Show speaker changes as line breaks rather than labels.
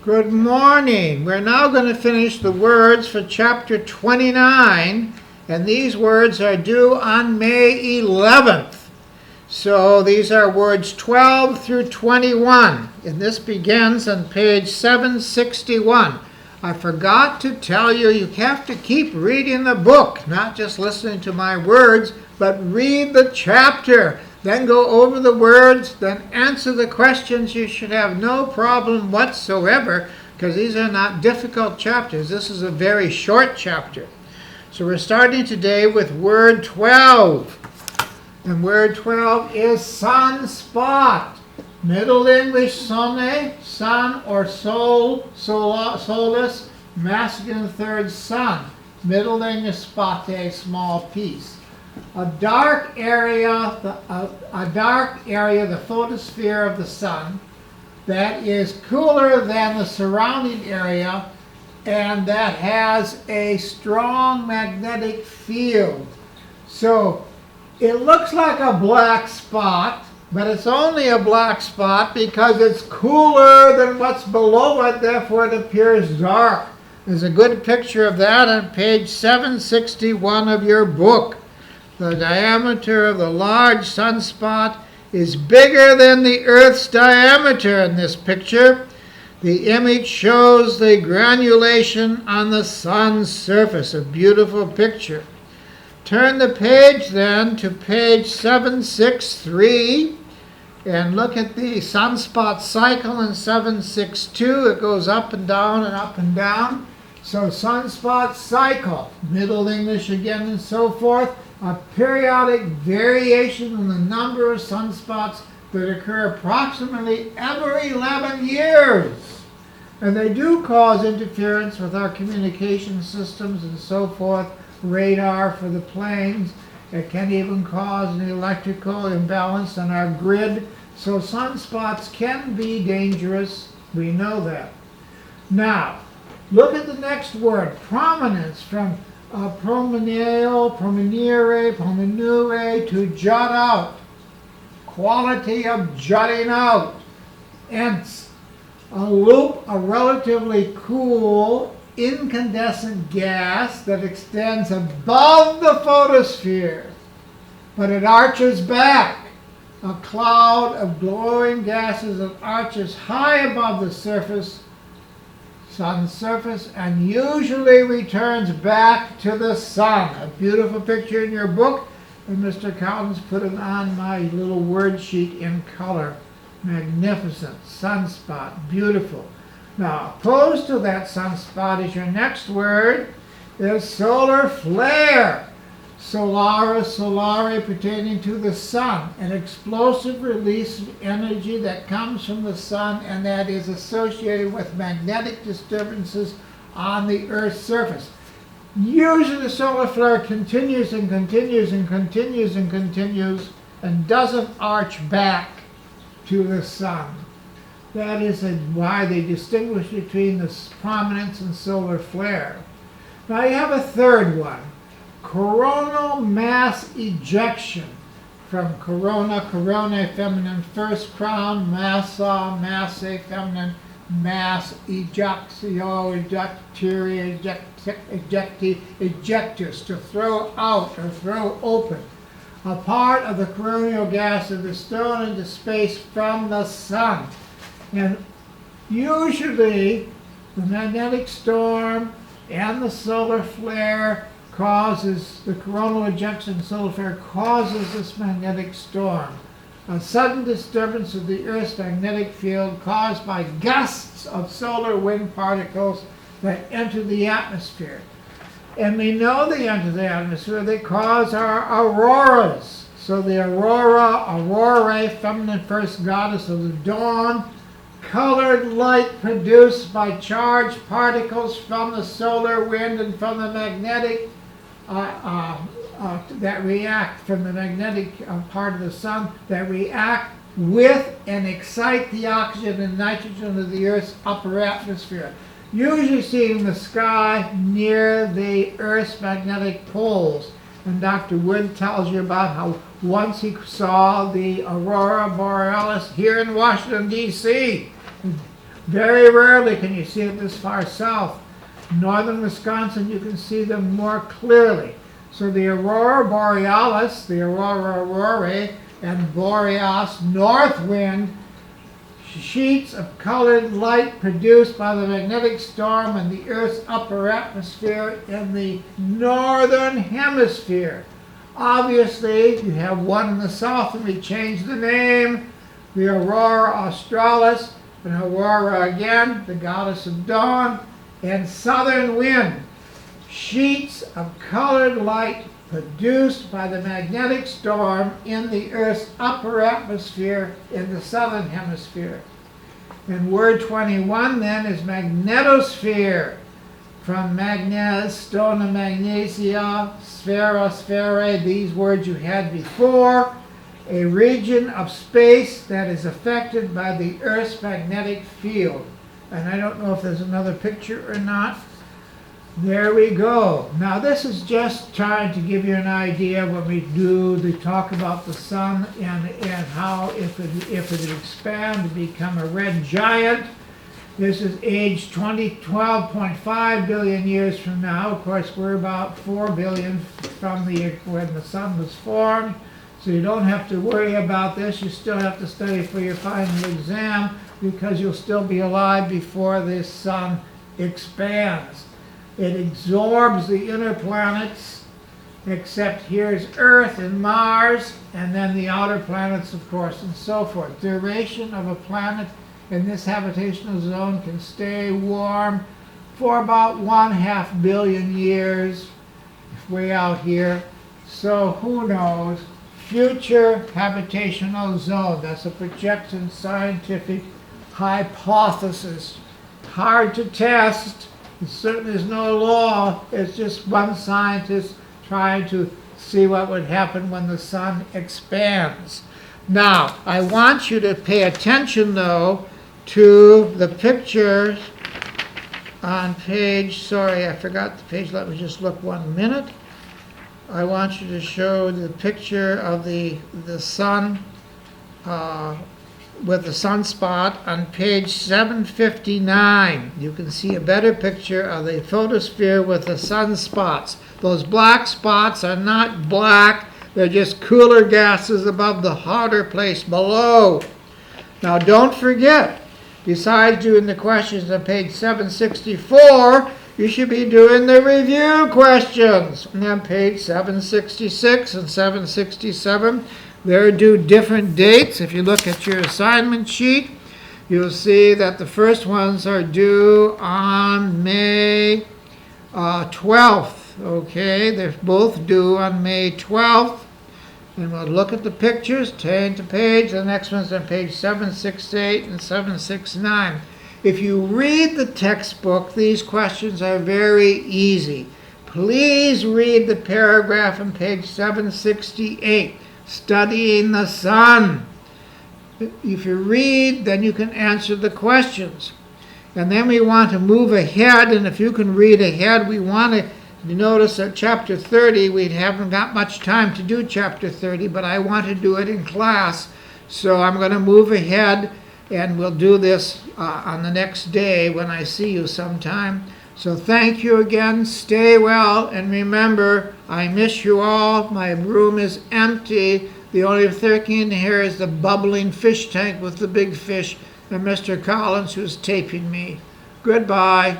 Good morning. We're now going to finish the words for chapter 29, and these words are due on May 11th. So these are words 12 through 21, and this begins on page 761. I forgot to tell you, you have to keep reading the book, not just listening to my words, but read the chapter. Then go over the words, then answer the questions. You should have no problem whatsoever, because these are not difficult chapters. This is a very short chapter. So we're starting today with word 12. And word 12 is sunspot. Middle English sonne, sun or sol, solus, masculine third sun. Middle English spate, small piece. A dark area, the photosphere of the sun, that is cooler than the surrounding area and that has a strong magnetic field. So it looks like a black spot, but it's only a black spot because it's cooler than what's below it, therefore it appears dark. There's a good picture of that on page 761 of your book. The diameter of the large sunspot is bigger than the Earth's diameter in this picture. The image shows the granulation on the sun's surface. A beautiful picture. Turn the page then to page 763 and look at the Sunspots Cycle in 762. It goes up and down and up and down. So Sunspots Cycle, Middle English again and so forth. A periodic variation in the number of sunspots that occur approximately every 11 years. And they do cause interference with our communication systems and so forth, radar for the planes. It can even cause an electrical imbalance on our grid. So sunspots can be dangerous. We know that. Now, look at the next word, prominence, from prominere, to jut out. Quality of jutting out. Hence, a loop, a relatively cool, incandescent gas that extends above the photosphere, but it arches back. A cloud of glowing gases that arches high above the sun's surface, and usually returns back to the sun. A beautiful picture in your book, and Mr. Collins put it on my little word sheet in color. Magnificent sunspot, beautiful. Now, opposed to that sunspot is your next word, is solar flare. Solaris, solare, pertaining to the sun, an explosive release of energy that comes from the sun and that is associated with magnetic disturbances on the Earth's surface. Usually the solar flare continues and continues and continues and continues and doesn't arch back to the sun. That is why they distinguish between the prominence and solar flare. Now you have a third one. Coronal mass ejection, from corona, coronae, feminine, first crown, massa, massae, feminine, mass, ejectio, ejectiri, ejecti, ejectus, to throw out or throw open. A part of the coronal gas that is thrown into space from the sun. And usually the magnetic storm and the solar flare causes, the coronal ejection solar flare causes this magnetic storm. A sudden disturbance of the Earth's magnetic field caused by gusts of solar wind particles that enter the atmosphere. And we know they enter the atmosphere, they cause our auroras. So the Aurora, feminine first goddess of the dawn, colored light produced by charged particles from the solar wind and from the magnetic that react from the magnetic part of the sun, that react with and excite the oxygen and nitrogen of the Earth's upper atmosphere. Usually seen in the sky near the Earth's magnetic poles. And Dr. Wood tells you about how once he saw the Aurora Borealis here in Washington, D.C. Very rarely can you see it this far south. Northern Wisconsin, you can see them more clearly. So the Aurora Borealis, the Aurora Aurorae, and Boreas north wind, sheets of colored light produced by the magnetic storm in the Earth's upper atmosphere in the northern hemisphere. Obviously, you have one in the south, and we changed the name, the Aurora Australis, and Aurora again, the goddess of dawn, and southern wind, sheets of colored light produced by the magnetic storm in the Earth's upper atmosphere in the southern hemisphere. And word 21 then is magnetosphere, from magnes, stone of magnesia, sphera, spherae, these words you had before, a region of space that is affected by the Earth's magnetic field. And I don't know if there's another picture or not. There we go. Now this is just trying to give you an idea when we do the talk about the sun and how if it expand to become a red giant. This is age 12.5 billion years from now. Of course, we're about 4 billion from when the sun was formed. So you don't have to worry about this. You still have to study for your final exam because you'll still be alive before this sun expands. It absorbs the inner planets, except here's Earth and Mars, and then the outer planets, of course, and so forth. Duration of a planet in this habitational zone can stay warm for about 1/2 billion years, way out here. So who knows? Future habitational zone. That's a projection scientific hypothesis. Hard to test. It certainly is no law. It's just one scientist trying to see what would happen when the sun expands. Now, I want you to pay attention, though, to the picture on page, sorry, I forgot the page. Let me just look 1 minute. I want you to show the picture of the sun with the sunspot on page 759. You can see a better picture of the photosphere with the sunspots. Those black spots are not black, they're just cooler gases above the hotter place below. Now don't forget, besides doing the questions on page 764, you should be doing the review questions. And on page 766 and 767, they're due different dates. If you look at your assignment sheet, you'll see that the first ones are due on May 12th. Okay, they're both due on May 12th. And we'll look at the pictures, turn to page. The next one's on page 768 and 769. If you read the textbook, these questions are very easy. Please read the paragraph on page 768, studying the sun. If you read, then you can answer the questions. And then we want to move ahead, and if you can read ahead, we want to, you notice at chapter 30, we haven't got much time to do chapter 30, but I want to do it in class. So I'm going to move ahead, and we'll do this on the next day when I see you sometime. So thank you again. Stay well, and remember, I miss you all. My room is empty. The only thing in here is the bubbling fish tank with the big fish and Mr. Collins, who's taping me. Goodbye.